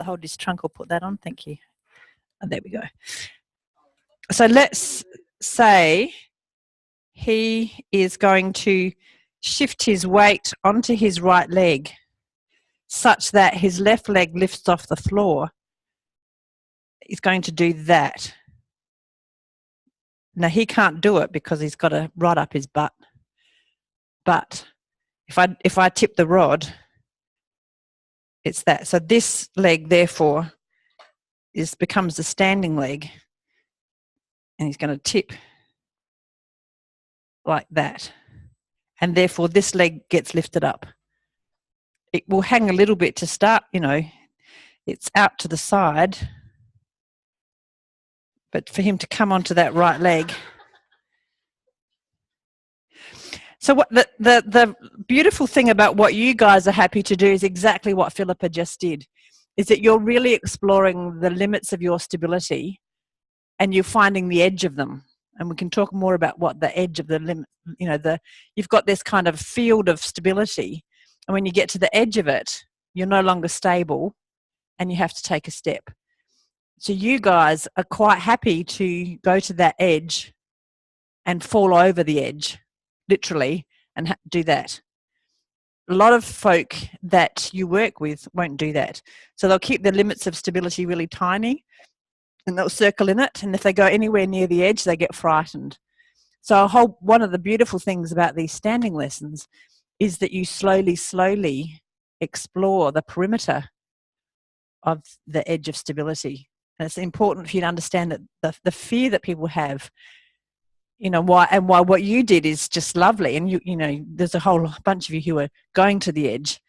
to hold his trunk or put that on. Thank you. And there we go. So let's say he is going to shift his weight onto his right leg such that his left leg lifts off the floor. He's going to do that. Now, he can't do it because he's got a rod up his butt. But if I tip the rod, it's that. So this leg, therefore, becomes the standing leg. And he's going to tip like that. And therefore, this leg gets lifted up. It will hang a little bit to start, you know. It's out to the side. But for him to come onto that right leg. So what the beautiful thing about what you guys are happy to do is exactly what Philippa just did, is that you're really exploring the limits of your stability and you're finding the edge of them. And we can talk more about what the edge of the limit, you know, you've got this kind of field of stability. And when you get to the edge of it, you're no longer stable and you have to take a step. So you guys are quite happy to go to that edge and fall over the edge, literally, and do that. A lot of folk that you work with won't do that. So they'll keep the limits of stability really tiny and they'll circle in it. And if they go anywhere near the edge, they get frightened. So one of the beautiful things about these standing lessons is that you slowly explore the perimeter of the edge of stability. And it's important for you to understand that the fear that people have, you know, why what you did is just lovely. And you know, there's a whole bunch of you who are going to the edge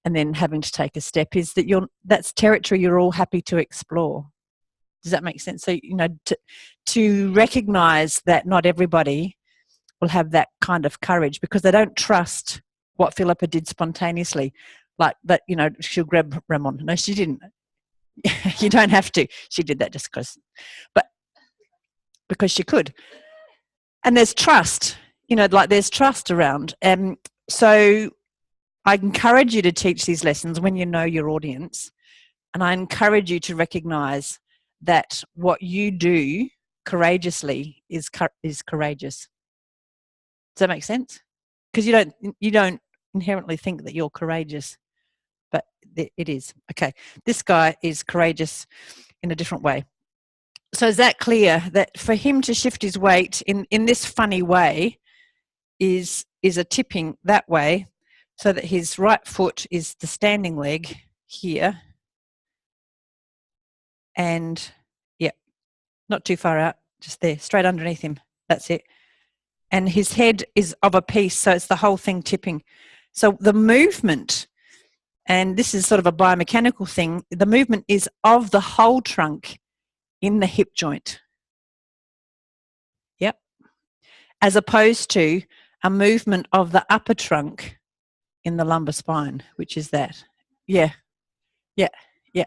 and then having to take a step, is that that's territory you're all happy to explore. Does that make sense? So, you know, to recognize that not everybody will have that kind of courage because they don't trust what Philippa did spontaneously. Like that, you know, she'll grab Ramon. No, she didn't. You don't have to. She did that just because she could. And there's trust, you know, like there's trust around. So I encourage you to teach these lessons when you know your audience. And I encourage you to recognize that what you do courageously is courageous. Does that make sense? Because you don't inherently think that you're courageous, but it is. Okay, this guy is courageous in a different way. So is that clear that for him to shift his weight in this funny way is a tipping that way, so that his right foot is the standing leg here, and yeah, not too far out, just there, straight underneath him. That's it. And his head is of a piece, so it's the whole thing tipping. So the movement, and this is sort of a biomechanical thing, the movement is of the whole trunk in the hip joint. Yep. As opposed to a movement of the upper trunk in the lumbar spine, which is that. Yeah. Yeah. Yeah.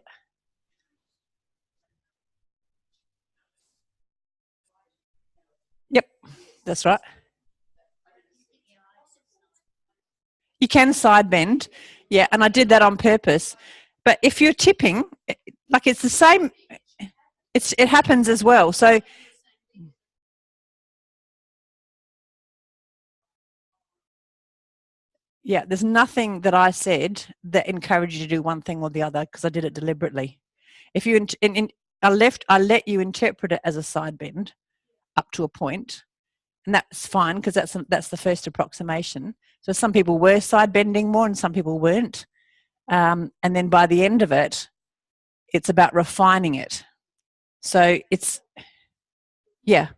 Yep. That's right. You can side bend. Yeah. And I did that on purpose. But if you're tipping, like it's the same, it happens as well. So yeah, there's nothing that I said that encouraged you to do one thing or the other, because I did it deliberately. If you I let you interpret it as a side bend up to a point, and that's fine because that's the first approximation. So some people were side bending more and some people weren't, and then by the end of it, it's about refining it. So it's yeah,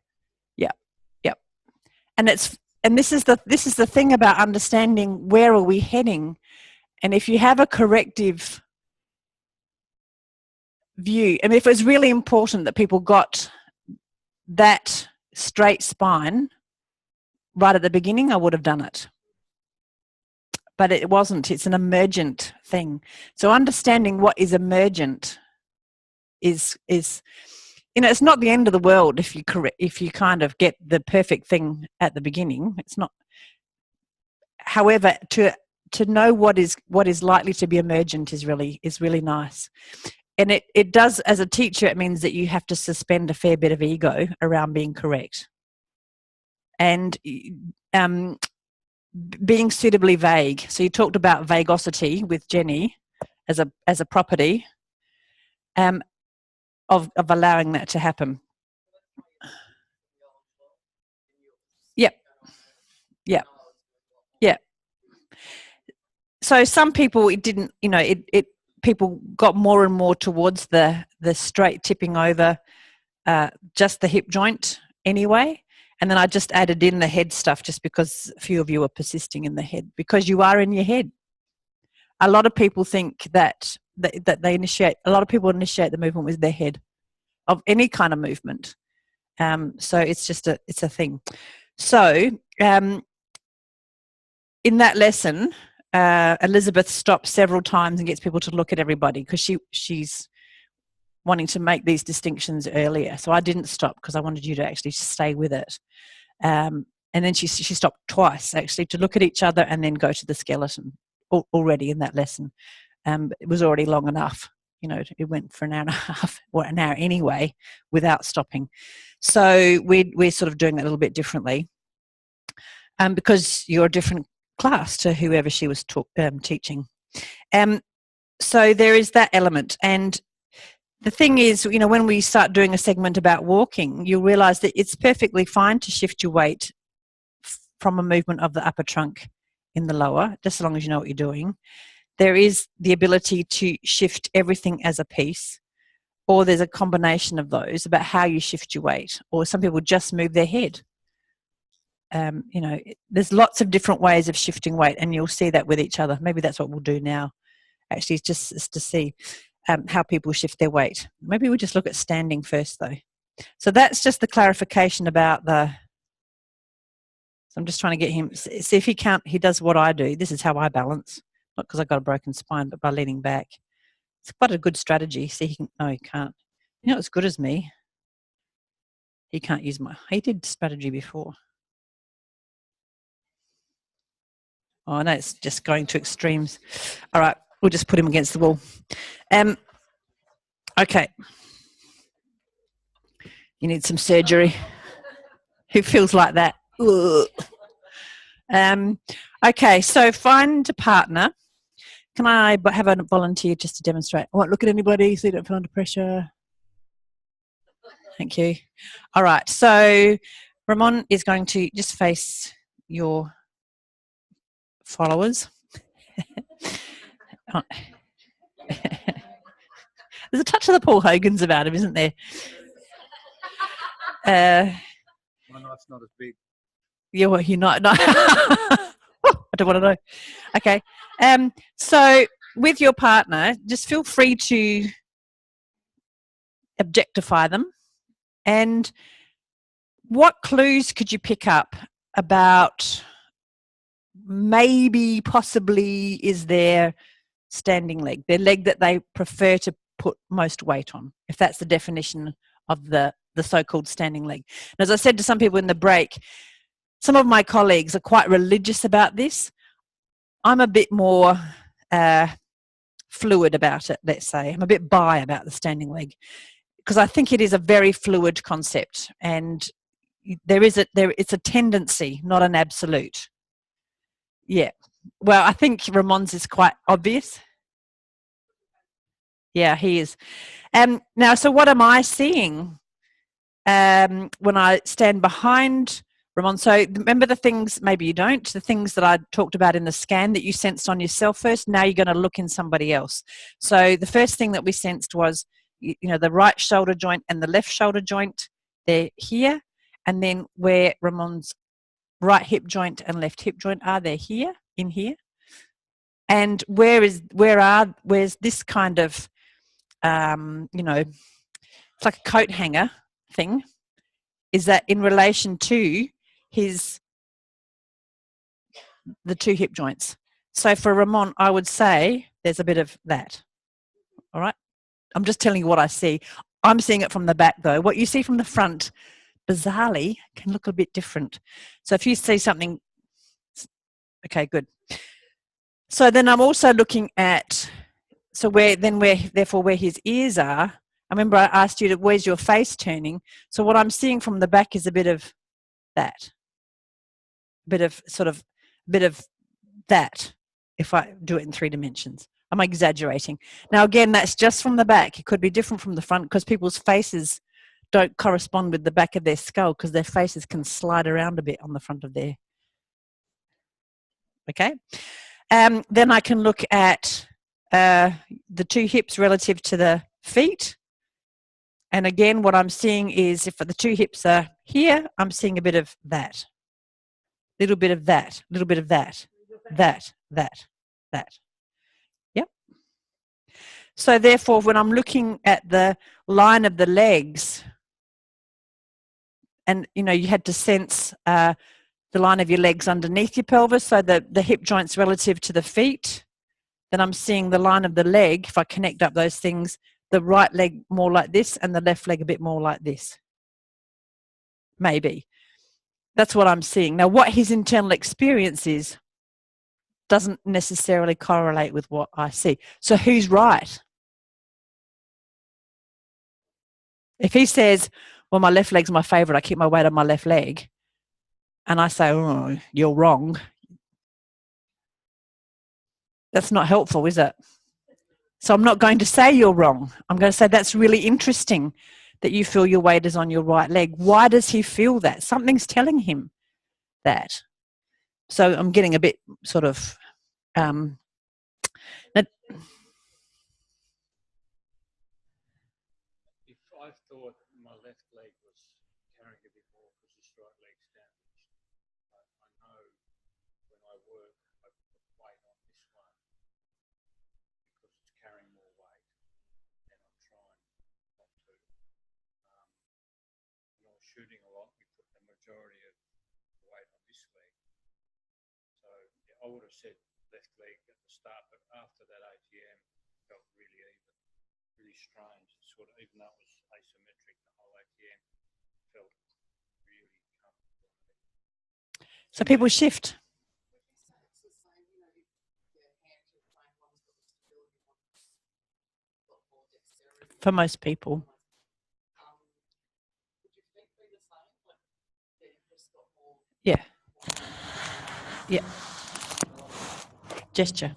and this is the thing about understanding where are we heading, and if you have a corrective view, and if it was really important that people got that straight spine right at the beginning, I would have done it. But it wasn't. It's an emergent thing. So understanding what is emergent is you know, it's not the end of the world if you kind of get the perfect thing at the beginning. It's not. However, to know what is likely to be emergent is really nice. and it does, as a teacher, it means that you have to suspend a fair bit of ego around being correct. And being suitably vague. So you talked about vagosity with Jenny as a property of allowing that to happen. Yep. Yep. Yep. So some people, it didn't, people got more and more towards the straight tipping over just the hip joint anyway. And then I just added in the head stuff just because a few of you are persisting in the head, because you are in your head. A lot of people think that they initiate, a lot of people initiate the movement with their head of any kind of movement. So it's just it's a thing. So in that lesson, Elizabeth stops several times and gets people to look at everybody because she's wanting to make these distinctions earlier. So I didn't stop because I wanted you to actually stay with it. And then she stopped twice actually to look at each other and then go to the skeleton already in that lesson. It was already long enough. It went for an hour and a half or an hour anyway without stopping. So we're sort of doing that a little bit differently because you're a different class to whoever she was teaching. So there is that element. And the thing is, when we start doing a segment about walking, you'll realise that it's perfectly fine to shift your weight from a movement of the upper trunk in the lower, just as long as you know what you're doing. There is the ability to shift everything as a piece, or there's a combination of those about how you shift your weight, or some people just move their head. There's lots of different ways of shifting weight, and you'll see that with each other. Maybe that's what we'll do now, actually, just to see how people shift their weight. Maybe we'll just look at standing first, though. So that's just the clarification about so I'm just trying to get him, see if he does what I do. This is how I balance, not because I've got a broken spine, but by leaning back. It's quite a good strategy. See, no, he can't. As good as me. He can't use he did strategy before. Oh, no, it's just going to extremes. All right, we'll just put him against the wall. Okay. You need some surgery. Who feels like that? Okay, so find a partner. Can I have a volunteer just to demonstrate? I won't look at anybody so you don't feel under pressure. Thank you. All right, so Ramon is going to just face your followers. There's a touch of the Paul Hogan's about him, isn't there? My knife's not as big. Yeah, well, you're not. I don't want to know. Okay. So with your partner, just feel free to objectify them. And what clues could you pick up about maybe, possibly, is their standing leg, their leg that they prefer to put most weight on, if that's the definition of the so-called standing leg. And as I said to some people in the break, some of my colleagues are quite religious about this. I'm a bit more fluid about it, let's say. I'm a bit bi about the standing leg because I think it is a very fluid concept, and it's a tendency, not an absolute. Yeah. Well, I think Ramon's is quite obvious. Yeah, he is. Now, so what am I seeing when I stand behind Ramon? So remember the things, maybe you don't, the things that I talked about in the scan that you sensed on yourself first. Now you're going to look in somebody else. So the first thing that we sensed was, the right shoulder joint and the left shoulder joint, they're here. And then where Ramon's right hip joint and left hip joint are, they're here, in here. And where's this kind of, it's like a coat hanger thing, is that in relation to the two hip joints. So for Ramon, I would say there's a bit of that. All right. I'm just telling you what I see. I'm seeing it from the back though. What you see from the front, bizarrely, can look a bit different. So if you see something, okay, good. So then I'm also looking at so therefore where his ears are, I remember I asked you, where's your face turning? So what I'm seeing from the back is a bit of that. A bit of that, if I do it in 3 dimensions. I'm exaggerating. Now, again, that's just from the back. It could be different from the front because people's faces don't correspond with the back of their skull because their faces can slide around a bit on the front of their... Okay? Then I can look at the 2 hips relative to the feet. And again, what I'm seeing is if the 2 hips are here, I'm seeing a bit of that. Little bit of that, little bit of that, that. Yep. So therefore, when I'm looking at the line of the legs, and you had to sense the line of your legs underneath your pelvis, so the hip joints relative to the feet, then I'm seeing the line of the leg, if I connect up those things, the right leg more like this and the left leg a bit more like this. Maybe. That's what I'm seeing. Now, what his internal experience is doesn't necessarily correlate with what I see. So who's right? If he says, well, my left leg's my favourite, I keep my weight on my left leg, and I say, oh, you're wrong, that's not helpful, is it? So I'm not going to say you're wrong. I'm going to say that's really interesting that you feel your weight is on your right leg. Why does he feel that? Something's telling him that. So I'm getting a bit sort of... If I thought my left leg was carrying a bit more because this right leg's damaged, I know when I work, I put weight on this one because it's carrying more weight, and I'm trying not to. When I was shooting a lot, we put the majority of the weight on this leg. So yeah, I would have said left leg at the start, but after that ATM, it felt really even, really strange. Sort of, even though it was asymmetric, the whole ATM felt really comfortable. So people shift. For most people. Yeah. Yeah. Gesture.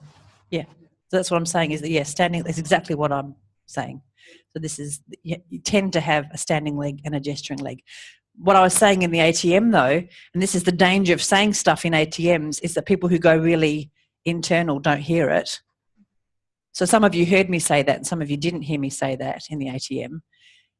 Yeah. So that's what I'm saying is that, yeah, standing is exactly what I'm saying. So this is, you tend to have a standing leg and a gesturing leg. What I was saying in the ATM though, and this is the danger of saying stuff in ATMs, is that people who go really internal don't hear it. So some of you heard me say that and some of you didn't hear me say that in the ATM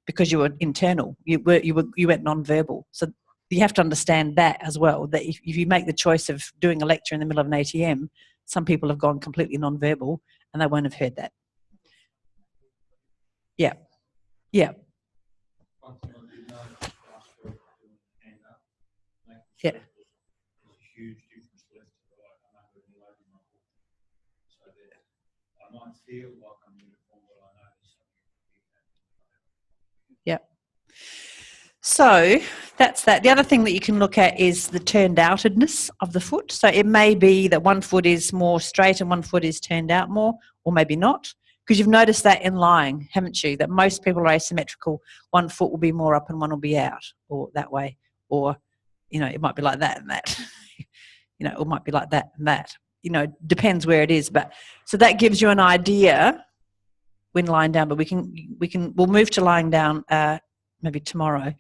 because you were internal. You went non-verbal. So you have to understand that as well, that if you make the choice of doing a lecture in the middle of an ATM, some people have gone completely non-verbal and they won't have heard that. Yeah. Yeah. Yeah. Yeah. So that's that. The other thing that you can look at is the turned outedness of the foot. So it may be that one foot is more straight and one foot is turned out more, or maybe not. Because you've noticed that in lying, haven't you? That most people are asymmetrical. One foot will be more up and one will be out, or that way. Or, it might be like that and that. It might be like that and that. Depends where it is. But so that gives you an idea when lying down. But we'll move to lying down maybe tomorrow.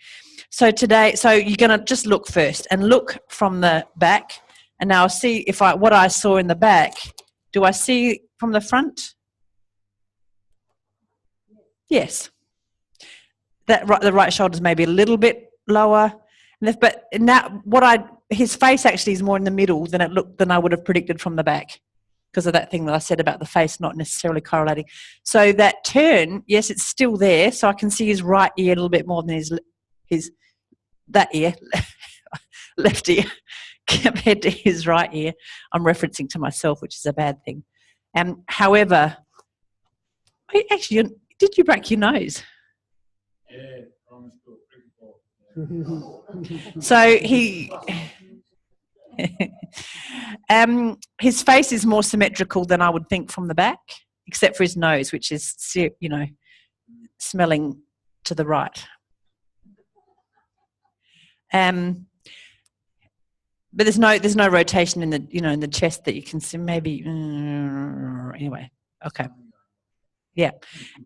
So today, you're going to just look first and look from the back, and now see if what I saw in the back. Do I see from the front? Yes. The right shoulder's maybe a little bit lower, but now his face actually is more in the middle than I would have predicted from the back, because of that thing that I said about the face not necessarily correlating. So that turn, yes, it's still there. So I can see his right ear a little bit more than that ear, left ear, compared to his right ear. I'm referencing to myself, which is a bad thing. However, actually, did you break your nose? Yeah, so his face is more symmetrical than I would think from the back. except for his nose, which is, smelling to the right. But there's no rotation in the in the chest that you can see. Maybe anyway. Okay. Yeah,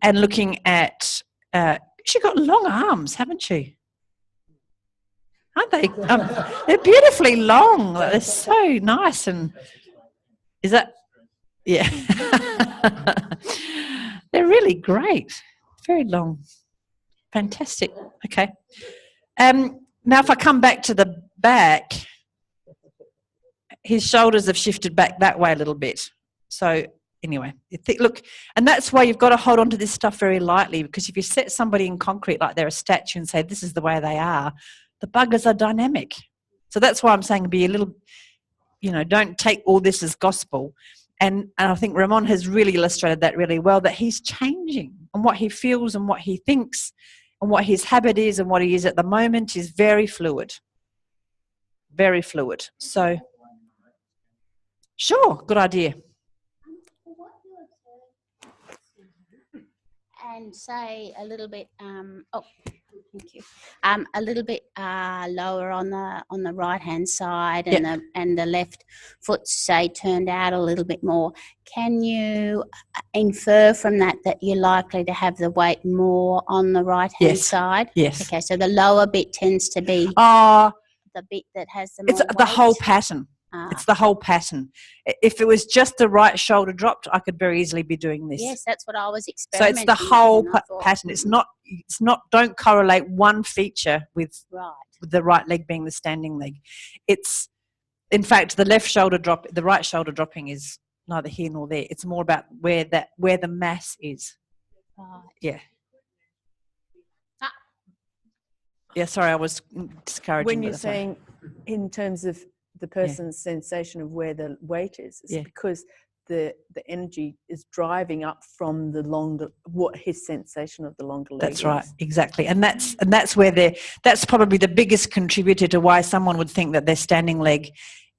and looking at she got long arms, haven't she? Aren't they? They're beautifully long. They're so nice. And is that? Yeah. They're really great. Very long. Fantastic. Okay. Now, if I come back to the back, his shoulders have shifted back that way a little bit. So anyway, look, and that's why you've got to hold on to this stuff very lightly, because if you set somebody in concrete like they're a statue and say this is the way they are, the buggers are dynamic. So that's why I'm saying be a little, don't take all this as gospel. And I think Ramon has really illustrated that really well, that he's changing, and what he feels and what he thinks and what his habit is and what he is at the moment is very fluid. Very fluid. So, sure, good idea. And say a little bit, thank you. A little bit lower on the right hand side, and the left foot say turned out a little bit more. Can you infer from that you're likely to have the weight more on the right hand side? Yes. Okay, so the lower bit tends to be the bit that has the more it's the whole pattern. It's the whole pattern. If it was just the right shoulder dropped, I could very easily be doing this. Yes, that's what I was experimenting. So it's the whole pattern. It's not. Don't correlate one feature with the right leg being the standing leg. It's, in fact, the left shoulder drop, the right shoulder dropping is neither here nor there. It's more about where the mass is. Right. Yeah. Yeah. Sorry, I was discouraging. When you're saying in terms of the person's sensation of where the weight is, it's because the energy is driving up from the longer, what his sensation of the longer leg That's is. right, exactly. And that's where that's probably the biggest contributor to why someone would think that their standing leg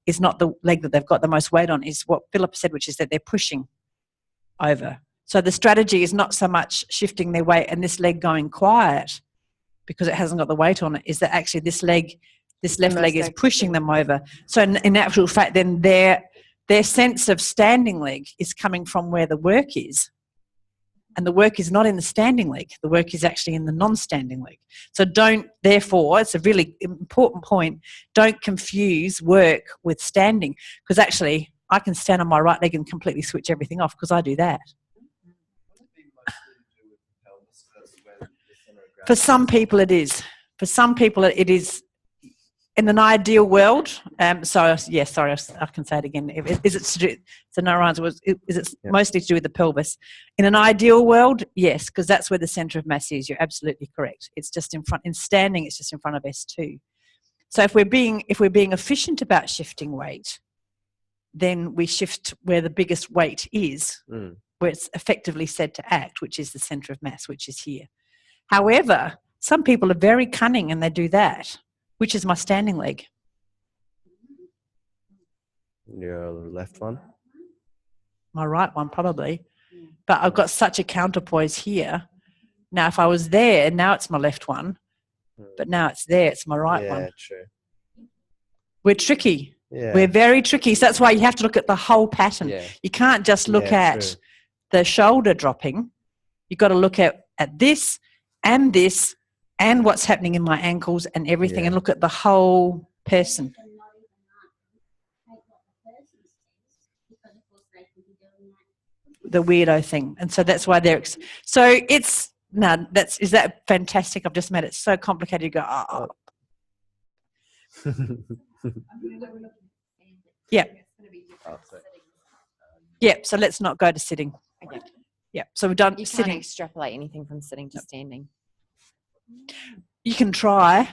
is not the leg that they've got the most weight on, is what Philip said, which is that they're pushing over. So the strategy is not so much shifting their weight and this leg going quiet because it hasn't got the weight on it, is that actually this left leg is pushing them over. So in actual fact, then their sense of standing leg is coming from where the work is. And the work is not in the standing leg. The work is actually in the non-standing leg. So therefore, it's a really important point, don't confuse work with standing, because actually I can stand on my right leg and completely switch everything off because I do that. For some people it is. For some people it is. In an ideal world, I can say it again. Is it to do? So no, is it mostly to do with the pelvis? In an ideal world, yes, because that's where the centre of mass is. You're absolutely correct. It's just in front. In standing, it's just in front of S2. So if we're being efficient about shifting weight, then we shift where the biggest weight is, where it's effectively said to act, which is the centre of mass, which is here. However, some people are very cunning and they do that. Which is my standing leg? Your left one? My right one, probably. But I've got such a counterpoise here. Now, if I was there, now it's my left one. But now it's there, it's my right one. Yeah, true. We're tricky. Yeah. We're very tricky. So that's why you have to look at the whole pattern. Yeah. You can't just look at the shoulder dropping. You've got to look at this and what's happening in my ankles and everything, and look at the whole person. The weirdo thing. And so that's why is that fantastic? I've just made it so complicated. You go, Yeah. Yeah, so let's not go to sitting. Okay. Yeah, so we've done You sitting. can't extrapolate anything from sitting to standing. You can try.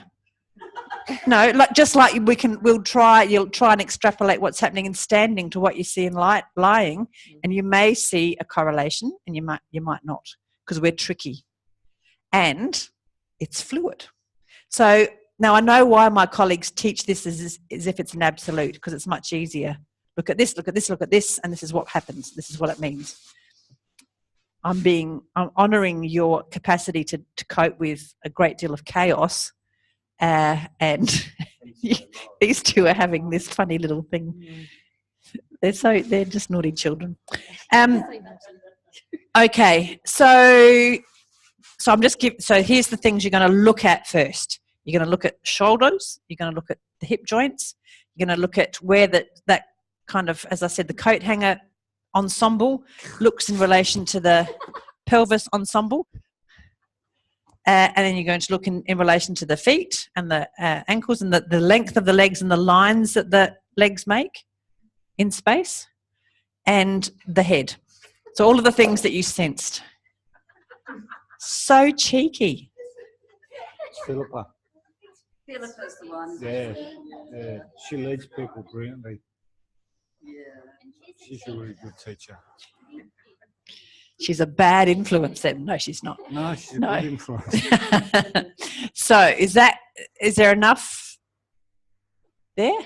No, we'll try. You'll try and extrapolate what's happening in standing to what you see in lying, and you may see a correlation, and you might not, because we're tricky, and it's fluid. So now I know why my colleagues teach this as if it's an absolute, because it's much easier. Look at this, look at this, look at this, and this is what happens. This is what it means. I'm honouring your capacity to cope with a great deal of chaos, and these two are having this funny little thing. They're just naughty children. Okay, so here's the things you're going to look at first. You're going to look at shoulders. You're going to look at the hip joints. You're going to look at where that kind of, as I said, the coat hanger ensemble looks in relation to the pelvis ensemble. And then you're going to look in relation to the feet and the ankles and the length of the legs and the lines that the legs make in space, and the head. So all of the things that you sensed. So cheeky. It's Philippa. Philippa's the one. Yeah. She leads people brilliantly. Yeah. She's a really good teacher. She's a bad influence then. No, she's not. No, she's a good influence. So is there enough there?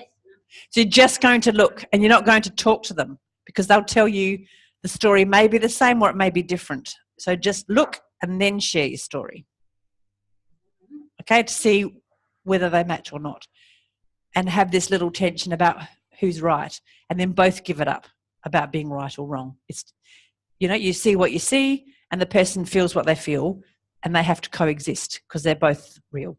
So you're just going to look, and you're not going to talk to them, because they'll tell you the story may be the same or it may be different. So just look and then share your story. Okay, to see whether they match or not. And have this little tension about who's right, and then both give it up about being right or wrong. It's, you see what you see, and the person feels what they feel, and they have to coexist because they're both real.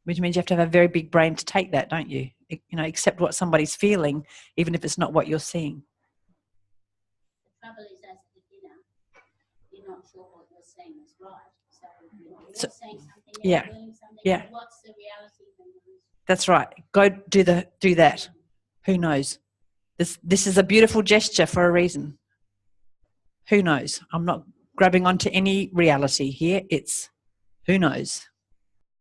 Which means you have to have a very big brain to take that, don't you? Accept what somebody's feeling, even if it's not what you're seeing. The trouble is, as a beginner, you're not sure what you're saying is right. So you're saying something, yeah, doing something. yeah. What's the reality? That's right. Go do that. Who knows? This is a beautiful gesture for a reason. Who knows? I'm not grabbing onto any reality here. It's who knows.